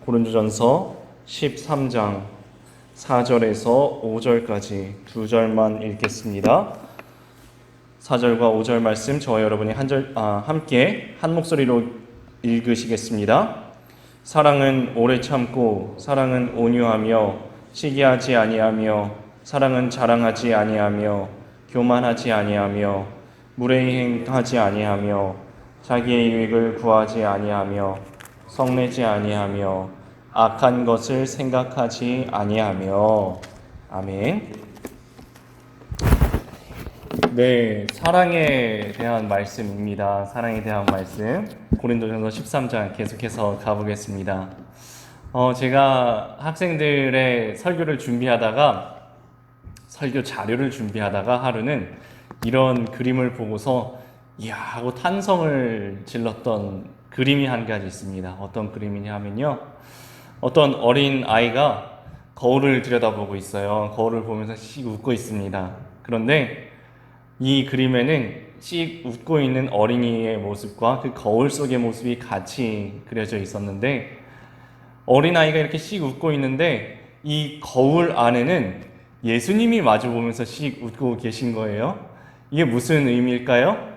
고린도전서 13장 4절에서 5절까지 두 절만 읽겠습니다. 4절과 5절 말씀 저와 여러분이 함께 한 목소리로 읽으시겠습니다. 사랑은 오래 참고 사랑은 온유하며 시기하지 아니하며 사랑은 자랑하지 아니하며 교만하지 아니하며 무례행하지 아니하며 자기의 유익을 구하지 아니하며 성내지 아니하며 악한 것을 생각하지 아니하며. 아멘. 네, 사랑에 대한 말씀입니다. 사랑에 대한 말씀 고린도전서 13장 계속해서 가보겠습니다. 제가 학생들의 설교 자료를 준비하다가 하루는 이런 그림을 보고서 이야 하고 탄성을 질렀던 그림이 한 가지 있습니다. 어떤 그림이냐 하면요, 어떤 어린 아이가 거울을 들여다보고 있어요. 거울을 보면서 씩 웃고 있습니다. 그런데 이 그림에는 씩 웃고 있는 어린이의 모습과 그 거울 속의 모습이 같이 그려져 있었는데, 어린아이가 이렇게 씩 웃고 있는데 이 거울 안에는 예수님이 마주보면서 씩 웃고 계신 거예요. 이게 무슨 의미일까요?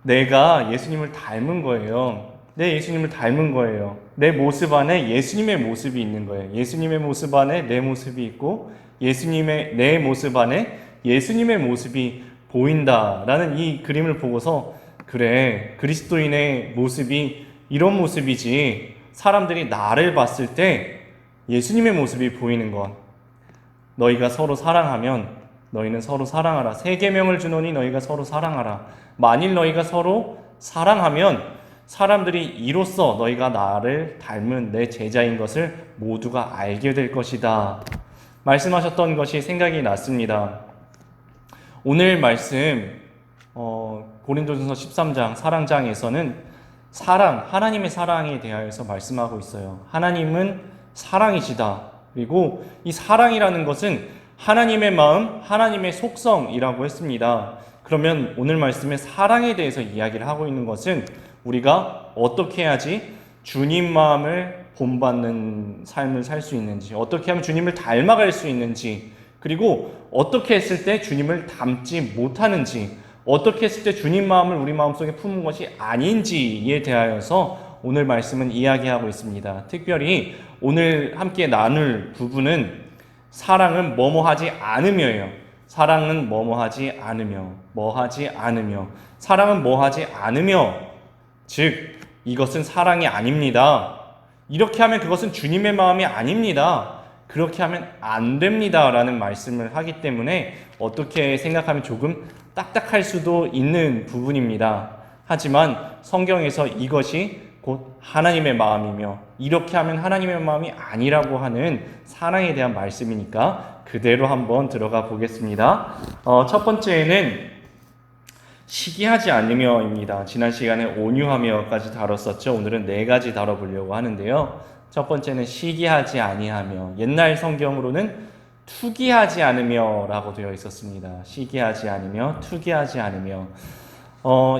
내가 예수님을 닮은 거예요. 내 예수님을 닮은 거예요. 내 모습 안에 예수님의 모습이 있는 거예요. 예수님의 모습 안에 내 모습이 있고 내 모습 안에 예수님의 모습이 보인다라는 이 그림을 보고서, 그래, 그리스도인의 모습이 이런 모습이지. 사람들이 나를 봤을 때 예수님의 모습이 보이는 것. 너희가 서로 사랑하면 너희는 서로 사랑하라. 세 계명을 주노니 너희가 서로 사랑하라. 만일 너희가 서로 사랑하면 사람들이 이로써 너희가 나를 닮은 내 제자인 것을 모두가 알게 될 것이다. 말씀하셨던 것이 생각이 났습니다. 오늘 말씀 고린도전서 13장 사랑장에서는 하나님의 사랑에 대하여서 말씀하고 있어요. 하나님은 사랑이시다. 그리고 이 사랑이라는 것은 하나님의 마음, 하나님의 속성이라고 했습니다. 그러면 오늘 말씀에 사랑에 대해서 이야기를 하고 있는 것은 우리가 어떻게 해야지 주님 마음을 본받는 삶을 살 수 있는지, 어떻게 하면 주님을 닮아갈 수 있는지, 그리고 어떻게 했을 때 주님을 닮지 못하는지, 어떻게 했을 때 주님 마음을 우리 마음속에 품은 것이 아닌지에 대하여서 오늘 말씀은 이야기하고 있습니다. 특별히 오늘 함께 나눌 부분은 사랑은 뭐뭐하지 않으며예요. 사랑은 뭐뭐하지 않으며, 뭐하지 않으며, 사랑은 뭐하지 않으며, 즉 이것은 사랑이 아닙니다. 이렇게 하면 그것은 주님의 마음이 아닙니다. 그렇게 하면 안 됩니다 라는 말씀을 하기 때문에 어떻게 생각하면 조금 딱딱할 수도 있는 부분입니다. 하지만 성경에서 이것이 곧 하나님의 마음이며, 이렇게 하면 하나님의 마음이 아니라고 하는 사랑에 대한 말씀이니까 그대로 한번 들어가 보겠습니다. 첫 번째는 시기하지 않으며입니다. 지난 시간에 온유하며까지 다뤘었죠. 오늘은 네 가지 다뤄보려고 하는데요. 첫 번째는 시기하지 아니하며, 옛날 성경으로는 투기하지 않으며라고 되어 있었습니다. 시기하지 않으며, 투기하지 않으며.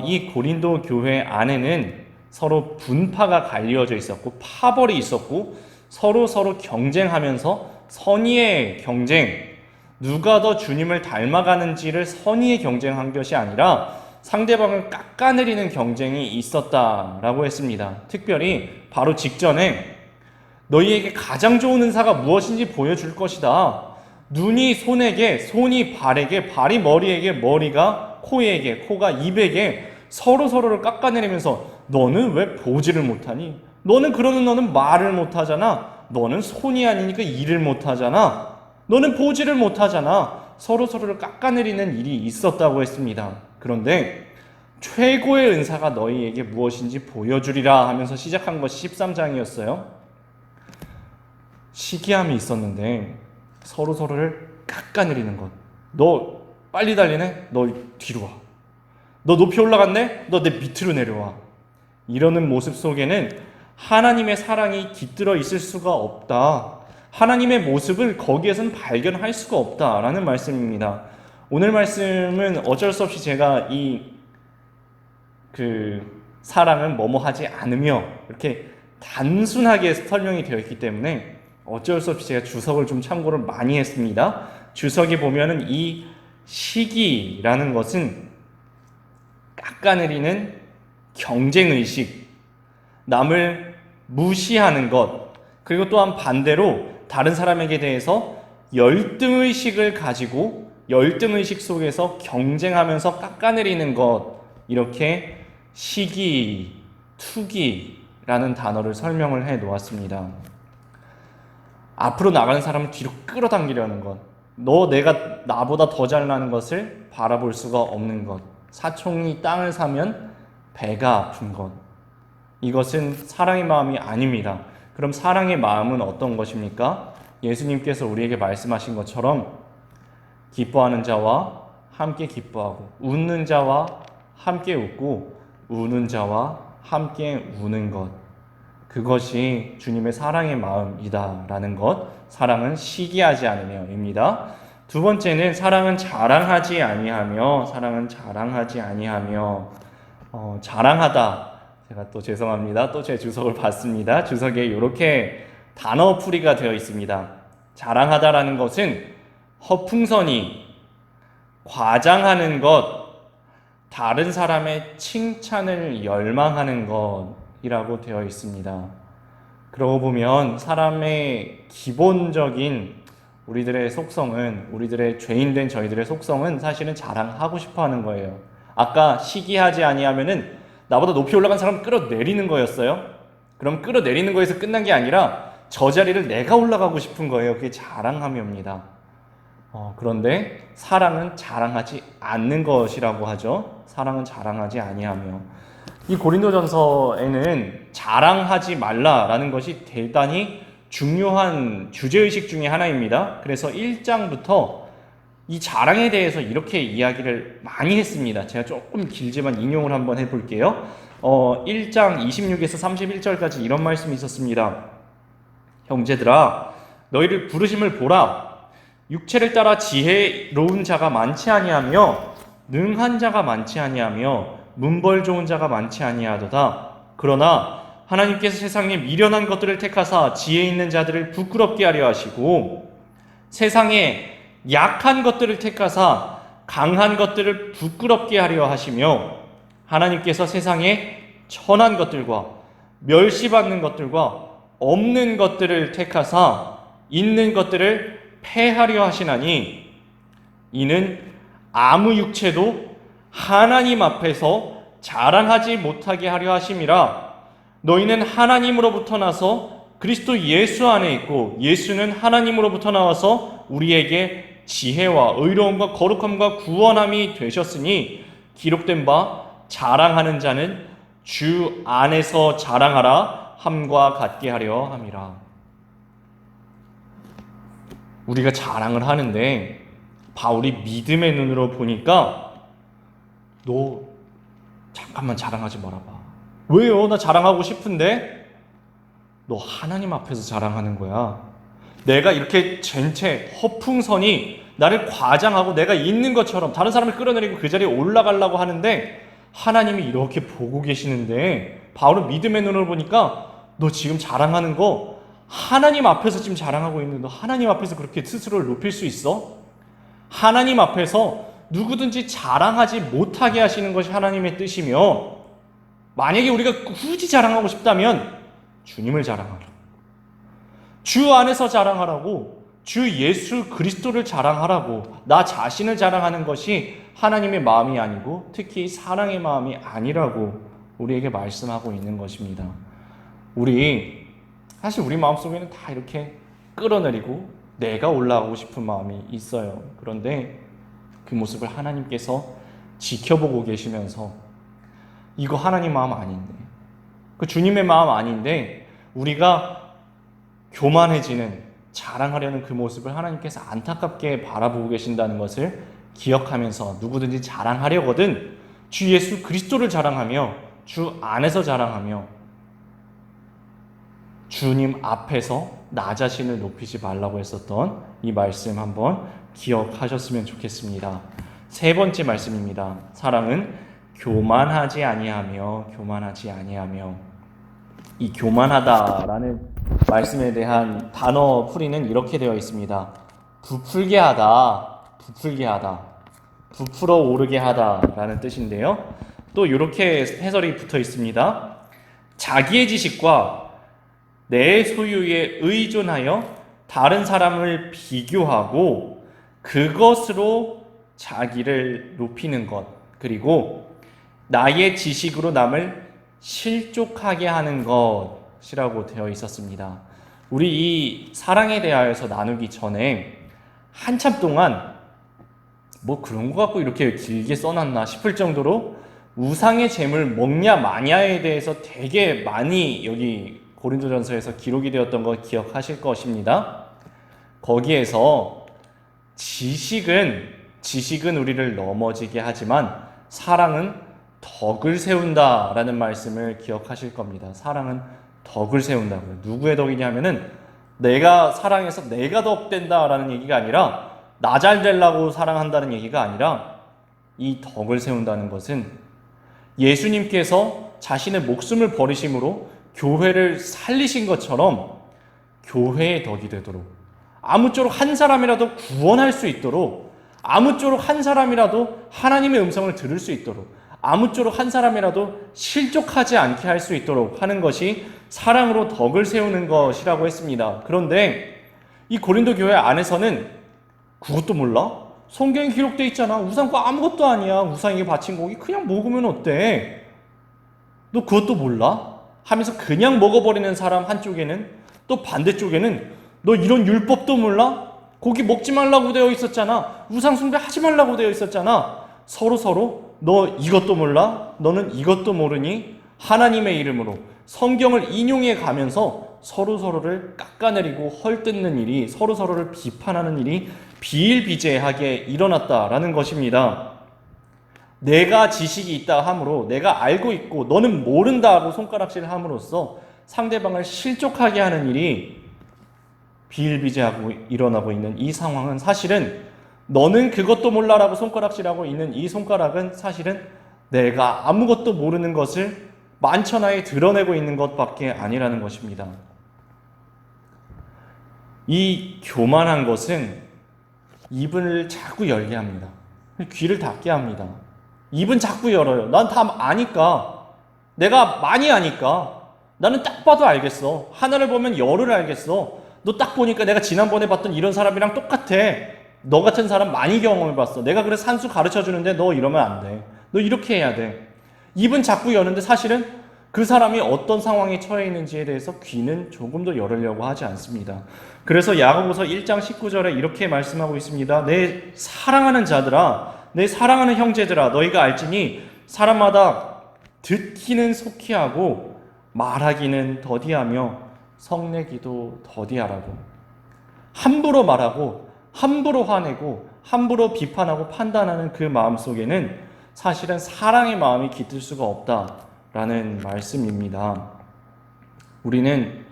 이 고린도 교회 안에는 서로 분파가 갈리어져 있었고 파벌이 있었고 서로 경쟁하면서 선의의 경쟁, 누가 더 주님을 닮아가는지를 선의의 경쟁한 것이 아니라 상대방을 깎아내리는 경쟁이 있었다라고 했습니다. 특별히 바로 직전에 너희에게 가장 좋은 은사가 무엇인지 보여줄 것이다. 눈이 손에게, 손이 발에게, 발이 머리에게, 머리가 코에게, 코가 입에게 서로를 깎아내리면서 너는 왜 보지를 못하니? 너는 말을 못하잖아. 너는 손이 아니니까 일을 못하잖아. 너는 보지를 못하잖아. 서로를 깎아내리는 일이 있었다고 했습니다. 그런데 최고의 은사가 너희에게 무엇인지 보여주리라 하면서 시작한 것이 13장이었어요. 시기함이 있었는데 서로를 깎아내리는 것. 너 빨리 달리네? 너 뒤로 와. 너 높이 올라갔네? 너 내 밑으로 내려와. 이러는 모습 속에는 하나님의 사랑이 깃들어 있을 수가 없다. 하나님의 모습을 거기에서는 발견할 수가 없다라는 말씀입니다. 오늘 말씀은 어쩔 수 없이 제가 사랑은 뭐뭐하지 않으며 이렇게 단순하게 설명이 되어 있기 때문에 어쩔 수 없이 제가 주석을 좀 참고를 많이 했습니다. 주석에 보면은 이 시기라는 것은 깎아내리는 경쟁의식, 남을 무시하는 것, 그리고 또한 반대로 다른 사람에게 대해서 열등의식을 가지고 열등의식 속에서 경쟁하면서 깎아내리는 것, 이렇게 시기, 투기라는 단어를 설명을 해 놓았습니다. 앞으로 나가는 사람을 뒤로 끌어당기려는 것, 내가 나보다 더 잘나는 것을 바라볼 수가 없는 것, 사총이 땅을 사면 배가 아픈 것, 이것은 사랑의 마음이 아닙니다. 그럼 사랑의 마음은 어떤 것입니까? 예수님께서 우리에게 말씀하신 것처럼 기뻐하는 자와 함께 기뻐하고 웃는 자와 함께 웃고 우는 자와 함께 우는 것, 그것이 주님의 사랑의 마음이다라는 것. 사랑은 시기하지 않으며입니다. 두 번째는 사랑은 자랑하지 아니하며, 사랑은 자랑하지 아니하며. 자랑하다, 제가 또 죄송합니다. 또 제 주석을 봤습니다. 주석에 이렇게 단어풀이가 되어 있습니다. 자랑하다라는 것은 허풍선이, 과장하는 것, 다른 사람의 칭찬을 열망하는 것이라고 되어 있습니다. 그러고 보면 사람의 기본적인 우리들의 속성은, 우리들의 죄인된 저희들의 속성은 사실은 자랑하고 싶어 하는 거예요. 아까 시기하지 아니하면은 나보다 높이 올라간 사람 끌어내리는 거였어요. 그럼 끌어내리는 거에서 끝난 게 아니라 저 자리를 내가 올라가고 싶은 거예요. 그게 자랑함이옵니다. 그런데 사랑은 자랑하지 않는 것이라고 하죠. 사랑은 자랑하지 아니하며. 이 고린도전서에는 자랑하지 말라라는 것이 대단히 중요한 주제의식 중에 하나입니다. 그래서 1장부터 이 자랑에 대해서 이렇게 이야기를 많이 했습니다. 제가 조금 길지만 인용을 한번 해볼게요. 1장 26에서 31절까지 이런 말씀이 있었습니다. 형제들아, 너희를 부르심을 보라. 육체를 따라 지혜로운 자가 많지 아니하며 능한 자가 많지 아니하며 문벌 좋은 자가 많지 아니하도다. 그러나 하나님께서 세상에 미련한 것들을 택하사 지혜 있는 자들을 부끄럽게 하려 하시고 세상에 약한 것들을 택하사 강한 것들을 부끄럽게 하려 하시며 하나님께서 세상에 천한 것들과 멸시받는 것들과 없는 것들을 택하사 있는 것들을 패하려 하시나니 이는 아무 육체도 하나님 앞에서 자랑하지 못하게 하려 하심이라. 너희는 하나님으로부터 나서 그리스도 예수 안에 있고 예수는 하나님으로부터 나와서 우리에게 지혜와 의로움과 거룩함과 구원함이 되셨으니 기록된 바 자랑하는 자는 주 안에서 자랑하라 함과 같게 하려 함이라. 우리가 자랑을 하는데 바울이 믿음의 눈으로 보니까 너 잠깐만 자랑하지 말아봐. 왜요? 나 자랑하고 싶은데. 너 하나님 앞에서 자랑하는 거야. 내가 이렇게 젠체 허풍선이 나를 과장하고 내가 있는 것처럼 다른 사람을 끌어내리고 그 자리에 올라가려고 하는데 하나님이 이렇게 보고 계시는데 바울은 믿음의 눈으로 보니까 너 지금 자랑하는 거 하나님 앞에서 지금 자랑하고 있는데 하나님 앞에서 그렇게 스스로를 높일 수 있어? 하나님 앞에서 누구든지 자랑하지 못하게 하시는 것이 하나님의 뜻이며 만약에 우리가 굳이 자랑하고 싶다면 주님을 자랑하라. 주 안에서 자랑하라고, 주 예수 그리스도를 자랑하라고, 나 자신을 자랑하는 것이 하나님의 마음이 아니고 특히 사랑의 마음이 아니라고 우리에게 말씀하고 있는 것입니다. 사실 우리 마음속에는 다 이렇게 끌어내리고 내가 올라가고 싶은 마음이 있어요. 그런데 그 모습을 하나님께서 지켜보고 계시면서 이거 하나님 마음 아닌데, 그 주님의 마음 아닌데 우리가 교만해지는, 자랑하려는 그 모습을 하나님께서 안타깝게 바라보고 계신다는 것을 기억하면서 누구든지 자랑하려거든 주 예수 그리스도를 자랑하며 주 안에서 자랑하며 주님 앞에서 나 자신을 높이지 말라고 했었던 이 말씀 한번 기억하셨으면 좋겠습니다. 세 번째 말씀입니다. 사랑은 교만하지 아니하며. 교만하지 아니하며. 이 교만하다라는 말씀에 대한 단어 풀이는 이렇게 되어 있습니다. 부풀게 하다, 부풀게 하다, 부풀어 오르게 하다라는 뜻인데요. 또 이렇게 해설이 붙어 있습니다. 자기의 지식과 내 소유에 의존하여 다른 사람을 비교하고 그것으로 자기를 높이는 것, 그리고 나의 지식으로 남을 실족하게 하는 것이라고 되어 있었습니다. 우리 이 사랑에 대하여서 나누기 전에 한참 동안 뭐 그런 거 갖고 이렇게 길게 써놨나 싶을 정도로 우상의 제물 먹냐 마냐에 대해서 되게 많이 여기 고린도전서에서 기록이 되었던 거 기억하실 것입니다. 거기에서 지식은 우리를 넘어지게 하지만 사랑은 덕을 세운다라는 말씀을 기억하실 겁니다. 사랑은 덕을 세운다고요. 누구의 덕이냐면은 내가 사랑해서 내가 덕된다라는 얘기가 아니라 나 잘 되려고 사랑한다는 얘기가 아니라 이 덕을 세운다는 것은 예수님께서 자신의 목숨을 버리심으로 교회를 살리신 것처럼 교회의 덕이 되도록, 아무쪼록 한 사람이라도 구원할 수 있도록, 아무쪼록 한 사람이라도 하나님의 음성을 들을 수 있도록, 아무쪼록 한 사람이라도 실족하지 않게 할 수 있도록 하는 것이 사랑으로 덕을 세우는 것이라고 했습니다. 그런데 이 고린도 교회 안에서는 그것도 몰라? 성경에 기록되어 있잖아. 우상과 아무것도 아니야. 우상에게 바친 고기 그냥 먹으면 어때? 너 그것도 몰라? 하면서 그냥 먹어버리는 사람 한쪽에는, 또 반대쪽에는 너 이런 율법도 몰라? 고기 먹지 말라고 되어 있었잖아. 우상 숭배하지 말라고 되어 있었잖아. 서로 너 이것도 몰라? 너는 이것도 모르니? 하나님의 이름으로 성경을 인용해 가면서 서로를 깎아내리고 헐뜯는 일이, 서로를 비판하는 일이 비일비재하게 일어났다라는 것입니다. 내가 지식이 있다 함으로, 내가 알고 있고 너는 모른다 하고 손가락질 함으로써 상대방을 실족하게 하는 일이 비일비재하고 일어나고 있는 이 상황은, 사실은 너는 그것도 몰라라고 손가락질하고 있는 이 손가락은 사실은 내가 아무것도 모르는 것을 만천하에 드러내고 있는 것밖에 아니라는 것입니다. 이 교만한 것은 입을 자꾸 열게 합니다. 귀를 닫게 합니다. 입은 자꾸 열어요. 난 다 아니까. 내가 많이 아니까. 나는 딱 봐도 알겠어. 하나를 보면 열을 알겠어. 너 딱 보니까 내가 지난번에 봤던 이런 사람이랑 똑같아. 너 같은 사람 많이 경험해봤어. 내가 그래서 산수 가르쳐주는데 너 이러면 안 돼. 너 이렇게 해야 돼. 입은 자꾸 여는데 사실은 그 사람이 어떤 상황에 처해 있는지에 대해서 귀는 조금도 열으려고 하지 않습니다. 그래서 야고보서 1장 19절에 이렇게 말씀하고 있습니다. 내 사랑하는 자들아, 내 사랑하는 형제들아, 너희가 알지니 사람마다 듣기는 속히 하고 말하기는 더디하며 성내기도 더디하라고. 함부로 말하고 함부로 화내고 함부로 비판하고 판단하는 그 마음속에는 사실은 사랑의 마음이 깃들 수가 없다라는 말씀입니다. 우리는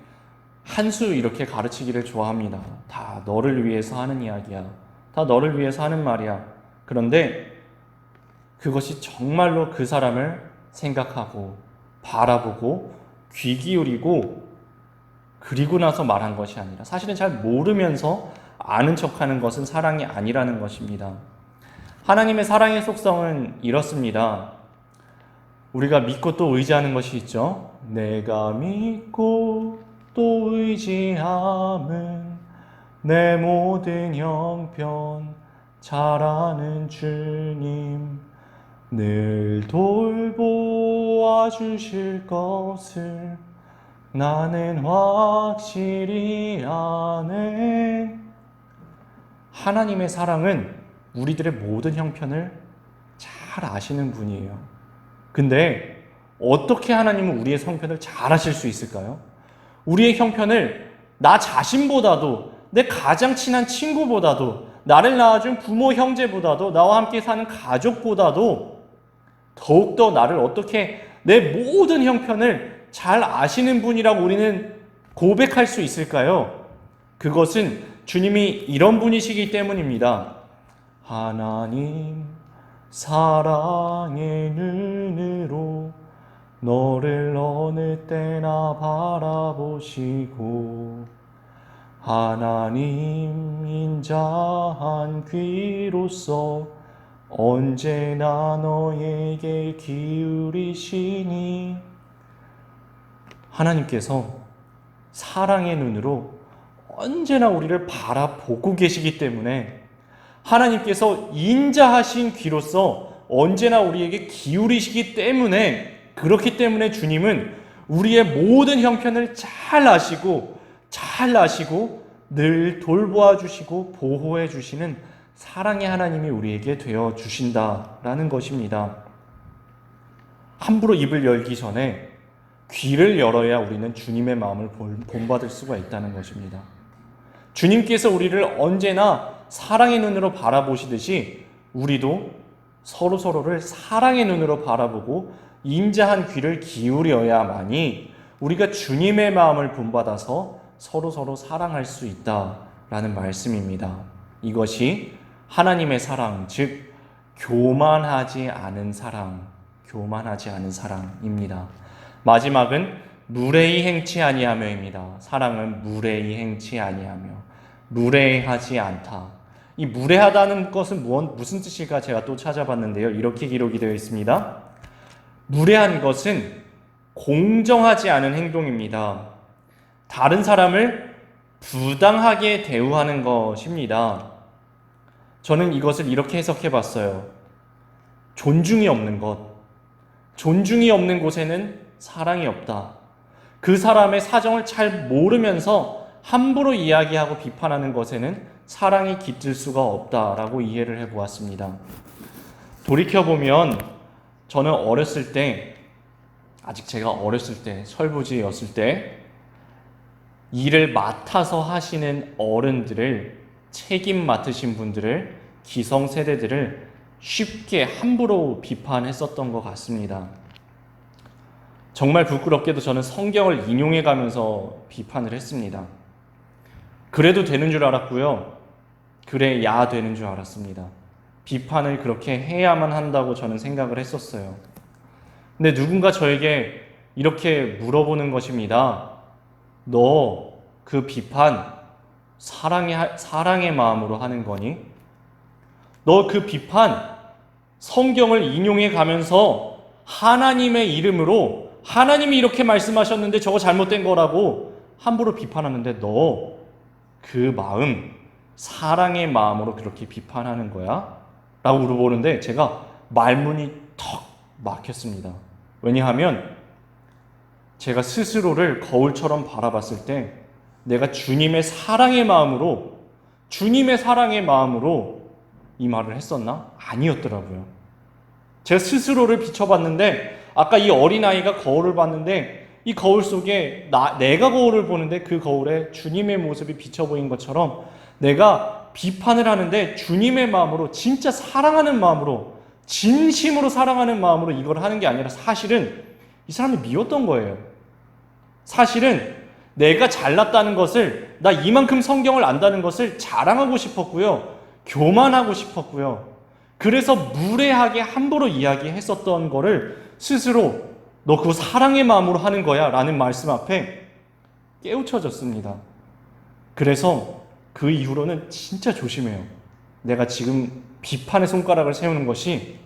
한 수 이렇게 가르치기를 좋아합니다. 다 너를 위해서 하는 이야기야. 다 너를 위해서 하는 말이야. 그런데 그것이 정말로 그 사람을 생각하고 바라보고 귀 기울이고 그리고 나서 말한 것이 아니라, 사실은 잘 모르면서 아는 척하는 것은 사랑이 아니라는 것입니다. 하나님의 사랑의 속성은 이렇습니다. 우리가 믿고 또 의지하는 것이 있죠. 내가 믿고 또 의지함은 내 모든 형편 잘 아는 주님, 늘 돌보아 주실 것을 나는 확실히 아네. 하나님의 사랑은 우리들의 모든 형편을 잘 아시는 분이에요. 근데 어떻게 하나님은 우리의 형편을 잘 아실 수 있을까요? 우리의 형편을 나 자신보다도, 내 가장 친한 친구보다도, 나를 낳아준 부모 형제보다도, 나와 함께 사는 가족보다도 더욱더 나를 어떻게, 내 모든 형편을 잘 아시는 분이라고 우리는 고백할 수 있을까요? 그것은 주님이 이런 분이시기 때문입니다. 하나님 사랑의 눈으로 너를 어느 때나 바라보시고 하나님 인자한 귀로서 언제나 너에게 기울이시니. 하나님께서 사랑의 눈으로 언제나 우리를 바라보고 계시기 때문에 하나님께서 인자하신 귀로서 언제나 우리에게 기울이시기 때문에, 그렇기 때문에 주님은 우리의 모든 형편을 잘 아시고 늘 돌보아 주시고 보호해 주시는 사랑의 하나님이 우리에게 되어 주신다라는 것입니다. 함부로 입을 열기 전에 귀를 열어야 우리는 주님의 마음을 본받을 수가 있다는 것입니다. 주님께서 우리를 언제나 사랑의 눈으로 바라보시듯이 우리도 서로를 사랑의 눈으로 바라보고 인자한 귀를 기울여야만이 우리가 주님의 마음을 본받아서 서로 사랑할 수 있다라는 말씀입니다. 이것이 하나님의 사랑, 즉 교만하지 않은 사랑입니다. 마지막은 무례히 행치 아니하며입니다. 사랑은 무례히 행치 아니하며, 무례하지 않다. 이 무례하다는 것은 무슨 뜻일까 제가 또 찾아봤는데요. 이렇게 기록이 되어 있습니다. 무례한 것은 공정하지 않은 행동입니다. 다른 사람을 부당하게 대우하는 것입니다. 저는 이것을 이렇게 해석해 봤어요. 존중이 없는 것. 존중이 없는 곳에는 사랑이 없다. 그 사람의 사정을 잘 모르면서 함부로 이야기하고 비판하는 것에는 사랑이 깃들 수가 없다라고 이해를 해 보았습니다. 돌이켜보면 저는 제가 어렸을 때, 설부지였을 때 일을 맡아서 하시는 어른들을, 책임 맡으신 분들을, 기성세대들을 쉽게 함부로 비판했었던 것 같습니다. 정말 부끄럽게도 저는 성경을 인용해 가면서 비판을 했습니다. 그래도 되는 줄 알았고요. 그래야 되는 줄 알았습니다. 비판을 그렇게 해야만 한다고 저는 생각을 했었어요. 근데 누군가 저에게 이렇게 물어보는 것입니다. 너 그 비판 사랑의 마음으로 하는 거니? 너 그 비판 성경을 인용해 가면서 하나님의 이름으로 하나님이 이렇게 말씀하셨는데 저거 잘못된 거라고 함부로 비판하는데 너 그 마음 사랑의 마음으로 그렇게 비판하는 거야? 라고 물어보는데 제가 말문이 턱 막혔습니다. 왜냐하면 제가 스스로를 거울처럼 바라봤을 때 내가 주님의 사랑의 마음으로 이 말을 했었나? 아니었더라고요. 제가 스스로를 비춰봤는데 아까 이 어린아이가 거울을 봤는데 이 거울 속에 내가 거울을 보는데 그 거울에 주님의 모습이 비쳐 보인 것처럼 내가 비판을 하는데 주님의 마음으로, 진짜 사랑하는 마음으로, 진심으로 사랑하는 마음으로 이걸 하는 게 아니라 사실은 이 사람이 미웠던 거예요. 사실은 내가 잘났다는 것을, 나 이만큼 성경을 안다는 것을 자랑하고 싶었고요. 교만하고 싶었고요. 그래서 무례하게 함부로 이야기했었던 거를 스스로 너 그거 사랑의 마음으로 하는 거야 라는 말씀 앞에 깨우쳐졌습니다. 그래서 그 이후로는 진짜 조심해요. 내가 지금 비판의 손가락을 세우는 것이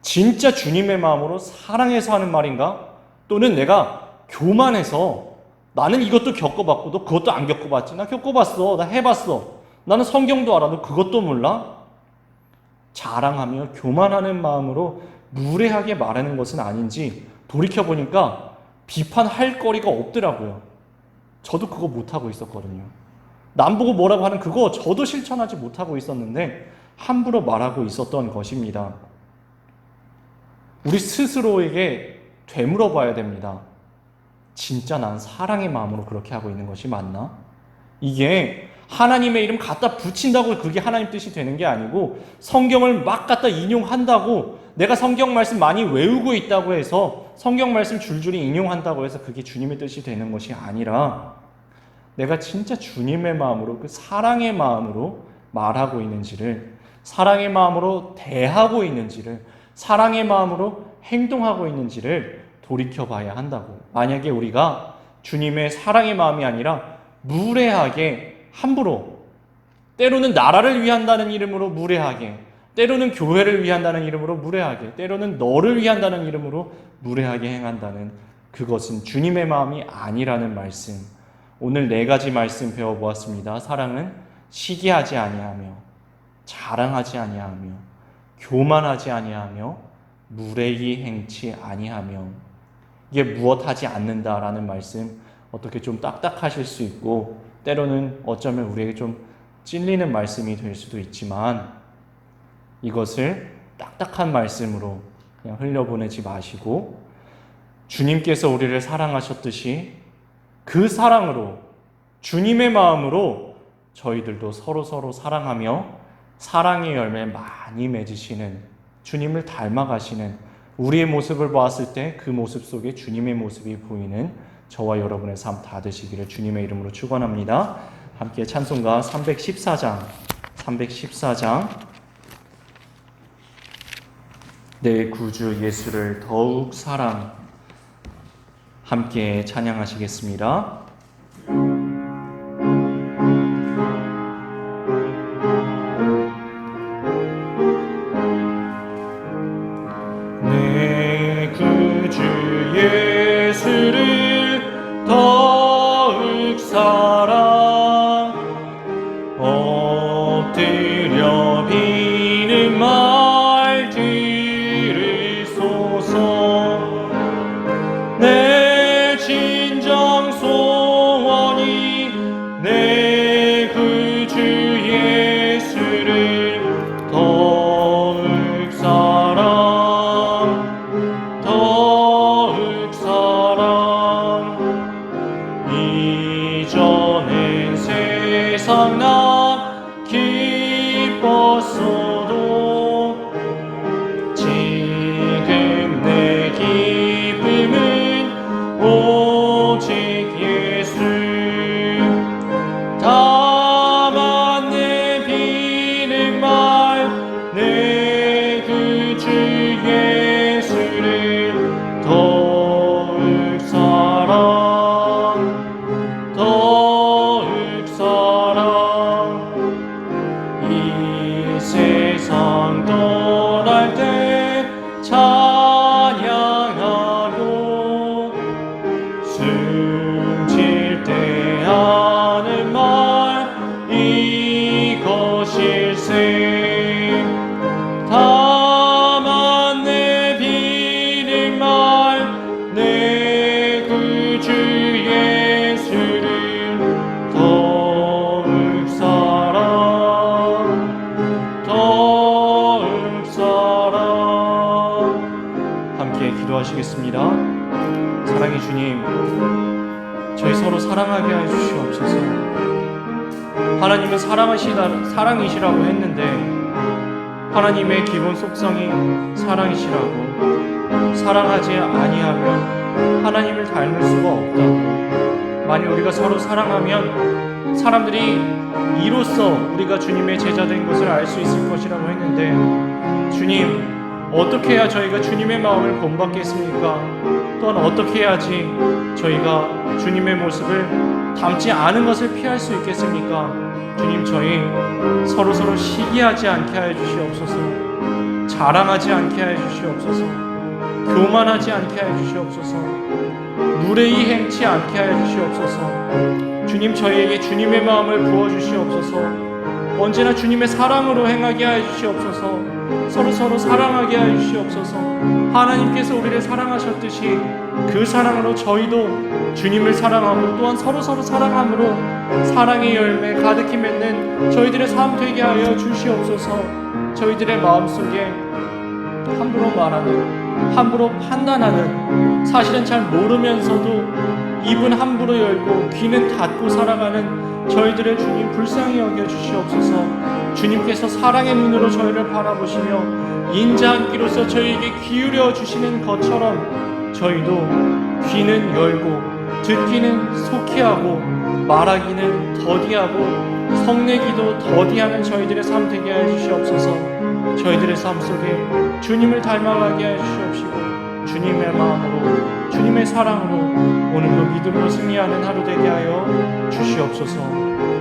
진짜 주님의 마음으로 사랑해서 하는 말인가? 또는 내가 교만해서 나는 이것도 겪어봤고 너 그것도 안 겪어봤지? 나 겪어봤어. 나 해봤어. 나는 성경도 알아. 너 그것도 몰라? 자랑하며 교만하는 마음으로 무례하게 말하는 것은 아닌지 돌이켜보니까 비판할 거리가 없더라고요. 저도 그거 못하고 있었거든요. 남 보고 뭐라고 하는 그거 저도 실천하지 못하고 있었는데 함부로 말하고 있었던 것입니다. 우리 스스로에게 되물어 봐야 됩니다. 진짜 난 사랑의 마음으로 그렇게 하고 있는 것이 맞나? 이게 하나님의 이름 갖다 붙인다고 그게 하나님 뜻이 되는 게 아니고, 성경을 막 갖다 인용한다고 내가 성경 말씀 많이 외우고 있다고 해서 성경 말씀 줄줄이 인용한다고 해서 그게 주님의 뜻이 되는 것이 아니라, 내가 진짜 주님의 마음으로, 그 사랑의 마음으로 말하고 있는지를, 사랑의 마음으로 대하고 있는지를, 사랑의 마음으로 행동하고 있는지를 돌이켜봐야 한다고. 만약에 우리가 주님의 사랑의 마음이 아니라 무례하게 함부로, 때로는 나라를 위한다는 이름으로 무례하게, 때로는 교회를 위한다는 이름으로 무례하게, 때로는 너를 위한다는 이름으로 무례하게 행한다는, 그것은 주님의 마음이 아니라는 말씀. 오늘 4가지 말씀 배워보았습니다. 사랑은 시기하지 아니하며, 자랑하지 아니하며, 교만하지 아니하며, 무례히 행치 아니하며. 이게 무엇하지 않는다라는 말씀, 어떻게 좀 딱딱하실 수 있고 때로는 어쩌면 우리에게 좀 찔리는 말씀이 될 수도 있지만, 이것을 딱딱한 말씀으로 그냥 흘려보내지 마시고 주님께서 우리를 사랑하셨듯이 그 사랑으로, 주님의 마음으로 저희들도 서로 사랑하며 사랑의 열매 많이 맺으시는, 주님을 닮아가시는, 우리의 모습을 보았을 때 그 모습 속에 주님의 모습이 보이는 저와 여러분의 삶 다 되시기를 주님의 이름으로 축원합니다. 함께 찬송가 314장 내 구주 예수를 더욱 사랑, 함께 찬양하시겠습니다. 내 구주 예수를 더욱 사랑, 엎드려 비는 말 들으소서. 내 진정 소원이 내 구주 예수를 더욱 사랑, 더욱 사랑. 이전엔 세상 나 기뻤어도 지금 내 기쁨은 오직 예수. 다만 내 비는 말 내 구주 예수를 더욱 사랑, 더욱 사랑. 이 세상 떠날 때 찬양하며 숨질 때 하는 말 이것일세. 다만 내 비는 말 내 구주 예수를 더욱 사랑, 더욱 사랑. 함께 기도하시겠습니다. 사랑의 주님, 저희 서로 사랑하게 해주시옵소서. 하나님은 사랑이시라고 했는데 하나님의 기본 속성이 사랑이시라고, 사랑하지 아니하면 하나님을 닮을 수가 없다고. 만약 우리가 서로 사랑하면 사람들이 이로써 우리가 주님의 제자 된 것을 알 수 있을 것이라고 했는데, 주님, 어떻게 해야 저희가 주님의 마음을 본받겠습니까? 또한 어떻게 해야지 저희가 주님의 모습을 닮지 않은 것을 피할 수 있겠습니까? 주님, 저희 서로 시기하지 않게 하여 주시옵소서. 자랑하지 않게 하여 주시옵소서. 교만하지 않게 하여 주시옵소서. 무례히 행치 않게 하여 주시옵소서. 주님, 저희에게 주님의 마음을 부어주시옵소서. 언제나 주님의 사랑으로 행하게 하여 주시옵소서. 서로 사랑하게 하여 주시옵소서. 하나님께서 우리를 사랑하셨듯이 그 사랑으로 저희도 주님을 사랑하고 또한 서로 사랑함으로 사랑의 열매 가득히 맺는 저희들의 삶 되게 하여 주시옵소서. 저희들의 마음속에 함부로 말하는, 함부로 판단하는, 사실은 잘 모르면서도 입은 함부로 열고 귀는 닫고 살아가는 저희들의 주님 불쌍히 여겨 주시옵소서. 주님께서 사랑의 눈으로 저희를 바라보시며 인자한기로서 저희에게 기울여 주시는 것처럼 저희도 귀는 열고 듣기는 속히하고 말하기는 더디하고 성내기도 더디하는 저희들의 삶 되게 하여 주시옵소서. 저희들의 삶 속에 주님을 닮아가게 하여 주시옵시고 주님의 마음으로 주님의 사랑으로 오늘도 믿음으로 승리하는 하루 되게 하여 주시옵소서.